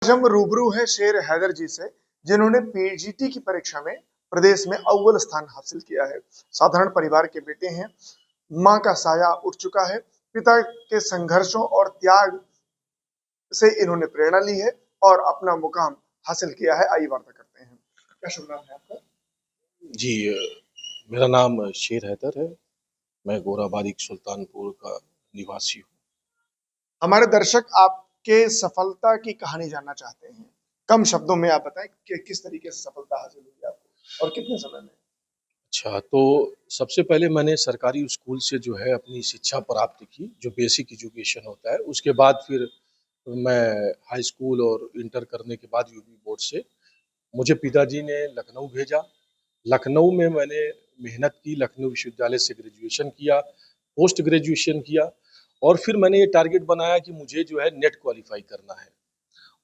आज हम रूबरू हैं शेर हैदर जी से, जिन्होंने पीजीटी की परीक्षा में प्रदेश में अव्वल स्थान हासिल किया है। साधारण परिवार के बेटे हैं, मां का साया उठ चुका है। पिता के संघर्षों और त्याग से इन्होंने प्रेरणा ली है और अपना मुकाम हासिल किया है। आइए वार्ता करते हैं। क्या शुभ नाम है आपका? जी, मेरा नाम शेर हैदर है। मैं गोराबारिक सुल्तानपुर का निवासी हूँ। हमारे दर्शक आपके सफलता की कहानी जानना चाहते हैं। कम शब्दों में आप बताएं कि किस तरीके से सफलता हासिल हुई आपको और कितने समय में? अच्छा, तो सबसे पहले मैंने सरकारी स्कूल से जो है अपनी शिक्षा प्राप्त की, जो बेसिक एजुकेशन होता है। उसके बाद फिर मैं हाई स्कूल और इंटर करने के बाद यूपी बोर्ड से मुझे पिताजी ने लखनऊ भेजा। लखनऊ में मैंने मेहनत की, लखनऊ विश्वविद्यालय से ग्रेजुएशन किया, पोस्ट ग्रेजुएशन किया और फिर मैंने ये टारगेट बनाया कि मुझे जो है नेट क्वालीफाई करना है।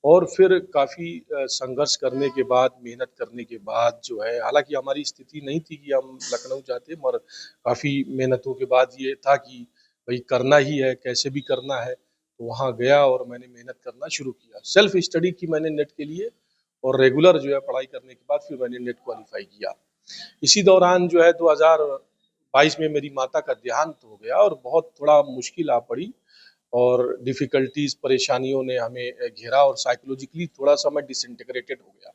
और फिर काफ़ी संघर्ष करने के बाद, मेहनत करने के बाद जो है, हालाँकि हमारी स्थिति नहीं थी कि हम लखनऊ जाते, मगर काफ़ी मेहनतों के बाद ये था कि भई करना ही है, कैसे भी करना है। तो वहाँ गया और मैंने मेहनत करना शुरू किया। सेल्फ स्टडी की मैंने नेट के लिए और रेगुलर जो है पढ़ाई करने के बाद फिर मैंने नेट क्वालीफाई किया। इसी दौरान जो है 2022 में मेरी माता का देहांत हो गया और बहुत थोड़ा मुश्किल आ पड़ी और डिफ़िकल्टीज़, परेशानियों ने हमें घेरा और साइकोलॉजिकली थोड़ा-सा मैं डिसइंटीग्रेटेड हो गया।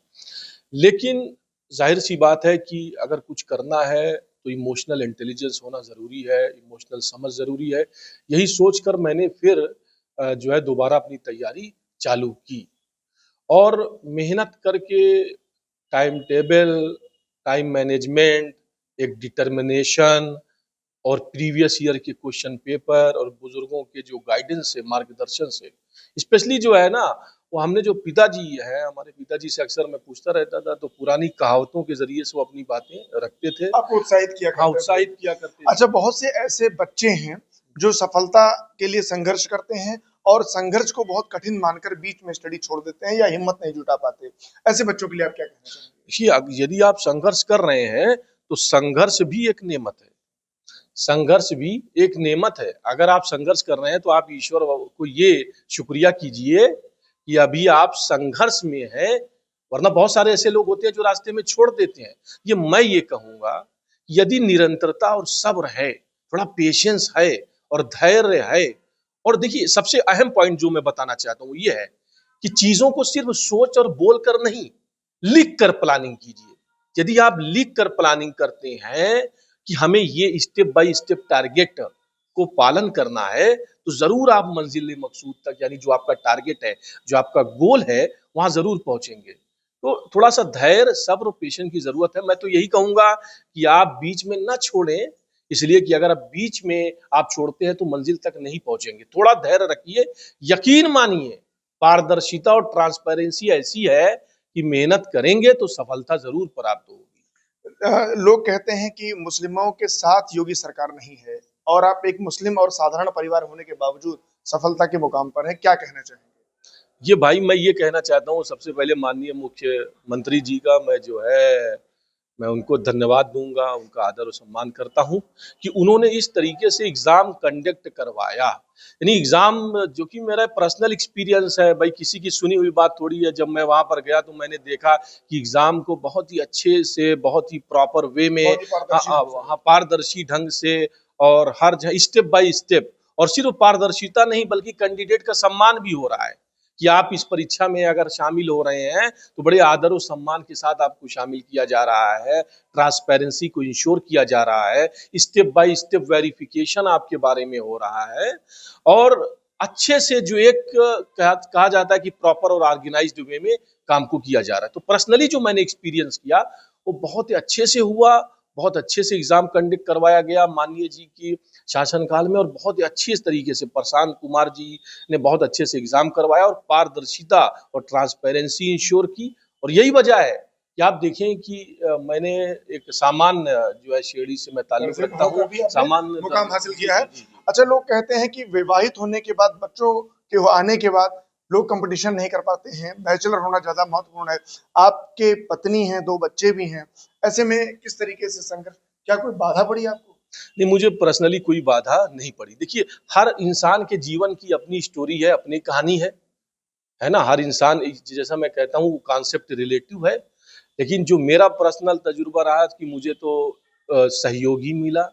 लेकिन ज़ाहिर-सी बात है कि अगर कुछ करना है तो इमोशनल इंटेलिजेंस होना ज़रूरी है, इमोशनल समझ ज़रूरी है। यही सोच कर मैंने फिर जो है दोबारा अपनी तैयारी चालू की और मेहनत करके टाइम टेबल, टाइम मैनेजमेंट, एक डिटर्मिनेशन और प्रीवियस ईयर के क्वेश्चन पेपर और बुजुर्गों के जो गाइडेंस है, मार्गदर्शन से, स्पेशली जो है ना, वो हमने जो पिताजी है, हमारे पिताजी से अक्सर मैं पूछता रहता था, तो पुरानी कहावतों के ज़रिए से वो अपनी बातें रखते थे। आपको उत्साहित किया हाँ, करते थे। उत्साहित किया करते थे। अच्छा, बहुत से ऐसे बच्चे हैं जो सफलता के लिए संघर्ष करते हैं और संघर्ष को बहुत कठिन मानकर बीच में स्टडी छोड़ देते हैं या हिम्मत नहीं जुटा पाते। ऐसे बच्चों के लिए आप क्या कहना चाहेंगे? देखिए, यदि आप संघर्ष कर रहे हैं, तो संघर्ष भी एक नेमत है। संघर्ष भी एक नेमत है। अगर आप संघर्ष कर रहे हैं तो आप ईश्वर को ये शुक्रिया कीजिए कि अभी आप संघर्ष में हैं, वरना बहुत सारे ऐसे लोग होते हैं जो रास्ते में छोड़ देते हैं। ये मैं ये कहूँगा, यदि निरंतरता और सब्र है, थोड़ा पेशेंस है और धैर्य है, और देखिए सबसे अहम पॉइंट जो मैं बताना चाहता हूँ ये है कि चीज़ों को सिर्फ सोच और बोल कर नहीं, लिख कर प्लानिंग कीजिए। यदि आप लिख कर प्लानिंग करते हैं कि हमें ये स्टेप बाय स्टेप टारगेट को पालन करना है, तो ज़रूर आप मंजिल मकसूद तक, यानी जो आपका टारगेट है, जो आपका गोल है, वहाँ ज़रूर पहुँचेंगे। तो थोड़ा-सा धैर्य, सब्र और पेशेंस की ज़रूरत है। मैं तो यही कहूँगा कि आप बीच में ना छोड़ें, इसलिए कि अगर आप बीच में आप छोड़ते हैं तो मंजिल तक नहीं पहुँचेंगे। थोड़ा धैर्य रखिए, यकीन मानिए, पारदर्शिता और ट्रांसपेरेंसी ऐसी है कि मेहनत करेंगे तो सफलता ज़रूर प्राप्त होगी। लोग कहते हैं कि मुस्लिमों के साथ योगी सरकार नहीं है और आप एक मुस्लिम और साधारण परिवार होने के बावजूद सफलता के मुकाम पर हैं। क्या कहना चाहेंगे? ये भाई मैं ये कहना चाहता हूँ, सबसे पहले माननीय मुख्यमंत्री जी का मैं जो है मैं उनको धन्यवाद दूंगा, उनका आदर और सम्मान करता हूँ कि उन्होंने इस तरीके से एग्ज़ाम कंडक्ट करवाया। यानी एग्ज़ाम जो कि मेरा पर्सनल एक्सपीरियंस है, भाई किसी की सुनी हुई बात थोड़ी है। जब मैं वहाँ पर गया तो मैंने देखा कि एग्ज़ाम को बहुत ही अच्छे से, बहुत ही प्रॉपर वे में, बहुत ही पारदर्शी ढंग से। हाँ, पारदर्शी ढंग से और हर स्टेप बाय स्टेप, और सिर्फ पारदर्शिता नहीं बल्कि कैंडिडेट का सम्मान भी हो रहा है कि आप इस परीक्षा में अगर शामिल हो रहे हैं तो बड़े आदर और सम्मान के साथ आपको शामिल किया जा रहा है। ट्रांसपेरेंसी को इंश्योर किया जा रहा है, स्टेप बाय स्टेप वेरिफिकेशन आपके बारे में हो रहा है और अच्छे से जो एक कहा जाता है कि प्रॉपर और ऑर्गेनाइज्ड वे में काम को किया जा रहा है। तो पर्सनली जो मैंने एक्सपीरियंस किया वो बहुत ही अच्छे से हुआ, बहुत अच्छे से एग्जाम कंडक्ट करवाया गया माननीय जी की शासनकाल में, और बहुत ही अच्छी तरीके से प्रशांत कुमार जी ने बहुत अच्छे से एग्जाम करवाया और पारदर्शिता और ट्रांसपेरेंसी इंश्योर की। और यही वजह है कि आप देखें कि मैंने एक सामान्य जो है श्रेणी से मैं ताल्लुक रखता हूँ, सामान्य मुकाम हासिल जी किया है। जी जी जी। अच्छा, लोग कहते हैं कि विवाहित होने के बाद बच्चों के आने के बाद लोग कंपटीशन नहीं कर पाते हैं, बैचलर होना ज्यादा महत्वपूर्ण है। आपके पत्नी हैं, दो बच्चे भी हैं, ऐसे में किस तरीके से संघर्ष, क्या कोई बाधा पड़ी आपको? नहीं, मुझे पर्सनली कोई बाधा नहीं पड़ी। देखिए, हर इंसान के जीवन की अपनी स्टोरी है, अपनी कहानी है। है ना, हर इंसान जैसा मैं कहता हूँ कॉन्सेप्ट रिलेटिव है, लेकिन जो मेरा पर्सनल तजुर्बा रहा कि मुझे तो सहयोगी मिला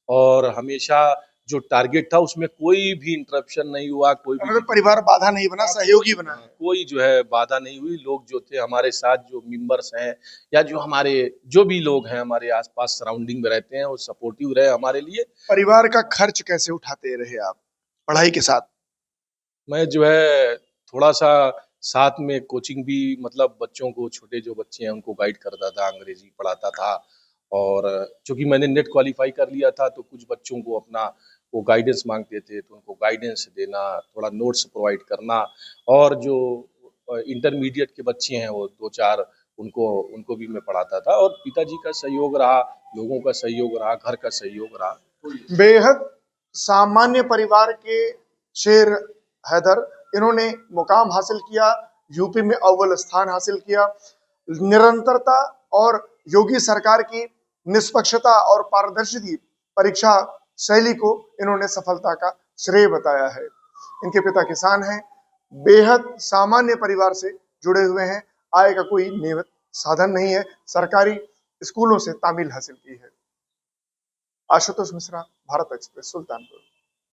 और हमेशा जो टारगेट था उसमें कोई भी इंटरप्शन नहीं हुआ, कोई भी मतलब परिवार बाधा नहीं बना, सहयोगी बना है। कोई जो है बाधा नहीं हुई। लोग जो थे हमारे साथ, जो मेंबर्स हैं या जो हमारे जो भी लोग हैं हमारे आसपास सराउंडिंग में रहते हैं, वो सपोर्टिव रहे हमारे लिए। परिवार का खर्च कैसे उठाते रहे आप पढ़ाई के साथ? मैं जो है थोड़ा-सा साथ में कोचिंग भी, मतलब बच्चों को, छोटे जो बच्चे हैं उनको गाइड करता था, अंग्रेजी पढ़ाता था। और चूँकि मैंने नेट क्वालीफाई कर लिया था तो कुछ बच्चों को अपना वो गाइडेंस माँगते थे तो उनको गाइडेंस देना, थोड़ा नोट्स प्रोवाइड करना। और जो इंटरमीडिएट के बच्चे हैं वो 2-4 उनको उनको भी मैं पढ़ाता था। और पिताजी का सहयोग रहा, लोगों का सहयोग रहा, घर का सहयोग रहा। बेहद सामान्य परिवार के शेर हैदर, इन्होंने मुकाम हासिल किया, यूपी में अव्वल स्थान हासिल किया। निरंतरता और योगी सरकार की निष्पक्षता और पारदर्शी परीक्षा शैली को इन्होंने सफलता का श्रेय बताया है। इनके पिता किसान हैं, बेहद सामान्य परिवार से जुड़े हुए हैं, आय का कोई नियमित साधन नहीं है, सरकारी स्कूलों से तामील हासिल की है। आशुतोष मिश्रा, भारत एक्सप्रेस, सुल्तानपुर।